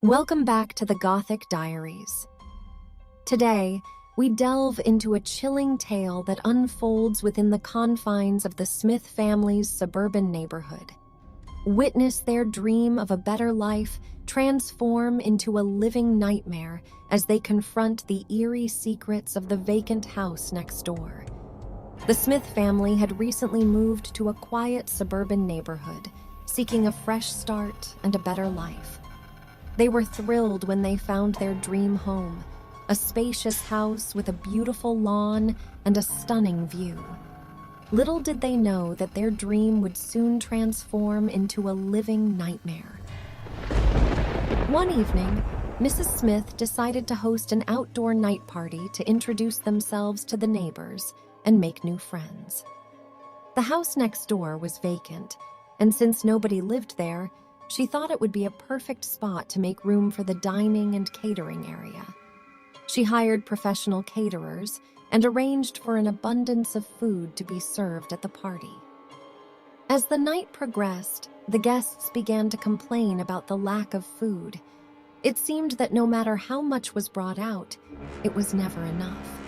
Welcome back to the Gothic Diaries. Today, we delve into a chilling tale that unfolds within the confines of the Smith family's suburban neighborhood. Witness their dream of a better life transform into a living nightmare as they confront the eerie secrets of the vacant house next door. The Smith family had recently moved to a quiet suburban neighborhood, seeking a fresh start and a better life. They were thrilled when they found their dream home, a spacious house with a beautiful lawn and a stunning view. Little did they know that their dream would soon transform into a living nightmare. One evening, Mrs. Smith decided to host an outdoor night party to introduce themselves to the neighbors and make new friends. The house next door was vacant, and since nobody lived there, she thought it would be a perfect spot to make room for the dining and catering area. She hired professional caterers and arranged for an abundance of food to be served at the party. As the night progressed, the guests began to complain about the lack of food. It seemed that no matter how much was brought out, it was never enough.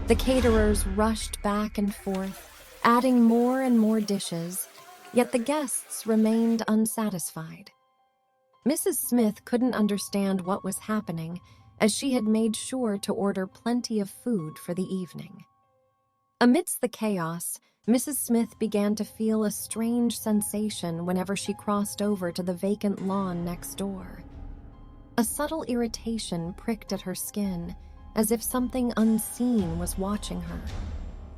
The caterers rushed back and forth, adding more and more dishes, yet the guests remained unsatisfied. Mrs. Smith couldn't understand what was happening, as she had made sure to order plenty of food for the evening. Amidst the chaos, Mrs. Smith began to feel a strange sensation whenever she crossed over to the vacant lawn next door. A subtle irritation pricked at her skin, as if something unseen was watching her.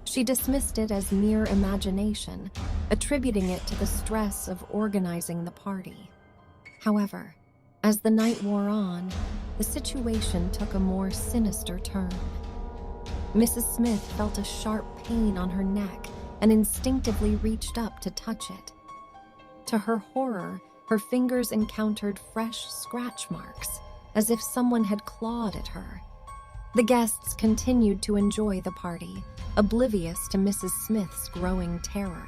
She dismissed it as mere imagination, attributing it to the stress of organizing the party. However, as the night wore on, the situation took a more sinister turn. Mrs. Smith felt a sharp pain on her neck and instinctively reached up to touch it. To her horror, her fingers encountered fresh scratch marks, as if someone had clawed at her. The guests continued to enjoy the party, oblivious to Mrs. Smith's growing terror.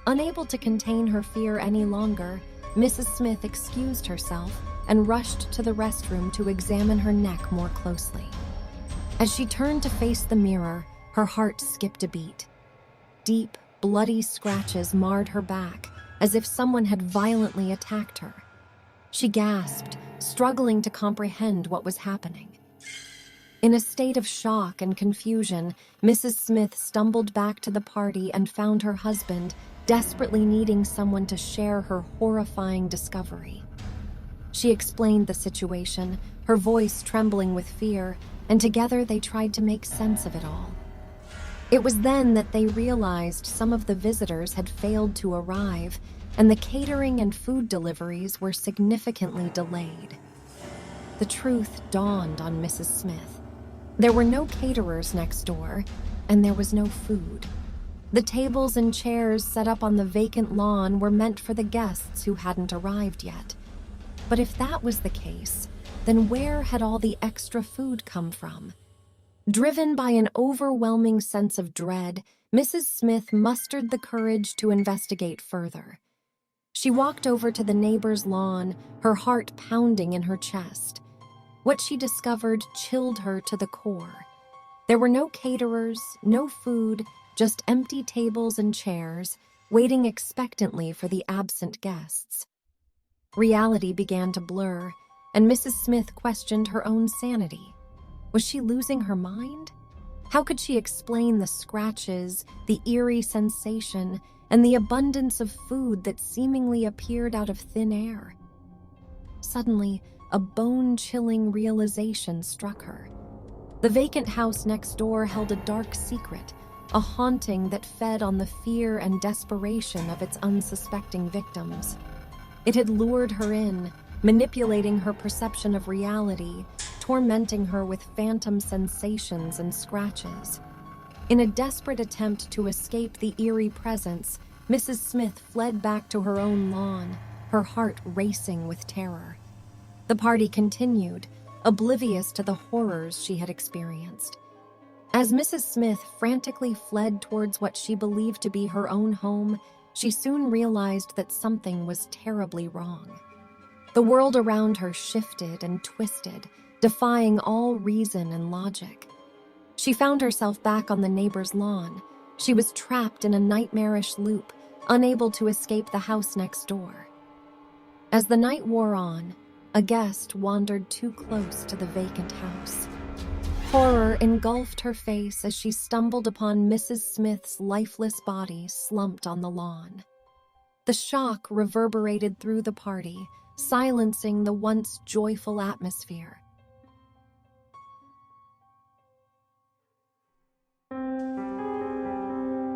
Unable to contain her fear any longer, Mrs. Smith excused herself and rushed to the restroom to examine her neck more closely. As she turned to face the mirror, her heart skipped a beat. Deep, bloody scratches marred her back, as if someone had violently attacked her. She gasped, struggling to comprehend what was happening. In a state of shock and confusion, Mrs. Smith stumbled back to the party and found her husband desperately needing someone to share her horrifying discovery. She explained the situation, her voice trembling with fear, and together they tried to make sense of it all. It was then that they realized some of the visitors had failed to arrive, and the catering and food deliveries were significantly delayed. The truth dawned on Mrs. Smith. There were no caterers next door, and there was no food. The tables and chairs set up on the vacant lawn were meant for the guests who hadn't arrived yet. But if that was the case, then where had all the extra food come from? Driven by an overwhelming sense of dread, Mrs. Smith mustered the courage to investigate further. She walked over to the neighbor's lawn, her heart pounding in her chest. What she discovered chilled her to the core. There were no caterers, no food, just empty tables and chairs, waiting expectantly for the absent guests. Reality began to blur, and Mrs. Smith questioned her own sanity. Was she losing her mind? How could she explain the scratches, the eerie sensation, and the abundance of food that seemingly appeared out of thin air? Suddenly, a bone-chilling realization struck her. The vacant house next door held a dark secret, a haunting that fed on the fear and desperation of its unsuspecting victims. It had lured her in, manipulating her perception of reality, tormenting her with phantom sensations and scratches. In a desperate attempt to escape the eerie presence, Mrs. Smith fled back to her own lawn, her heart racing with terror. The party continued, oblivious to the horrors she had experienced. As Mrs. Smith frantically fled towards what she believed to be her own home, she soon realized that something was terribly wrong. The world around her shifted and twisted, defying all reason and logic. She found herself back on the neighbor's lawn. She was trapped in a nightmarish loop, unable to escape the house next door. As the night wore on, a guest wandered too close to the vacant house. Horror engulfed her face as she stumbled upon Mrs. Smith's lifeless body slumped on the lawn. The shock reverberated through the party, silencing the once joyful atmosphere.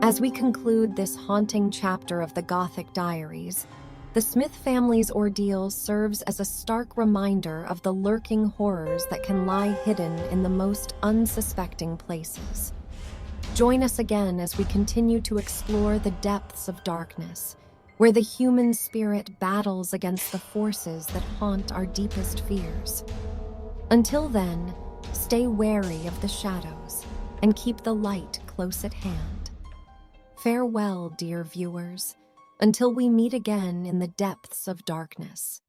As we conclude this haunting chapter of the Gothic Diaries, the Smith family's ordeal serves as a stark reminder of the lurking horrors that can lie hidden in the most unsuspecting places. Join us again as we continue to explore the depths of darkness, where the human spirit battles against the forces that haunt our deepest fears. Until then, stay wary of the shadows and keep the light close at hand. Farewell, dear viewers, until we meet again in the depths of darkness.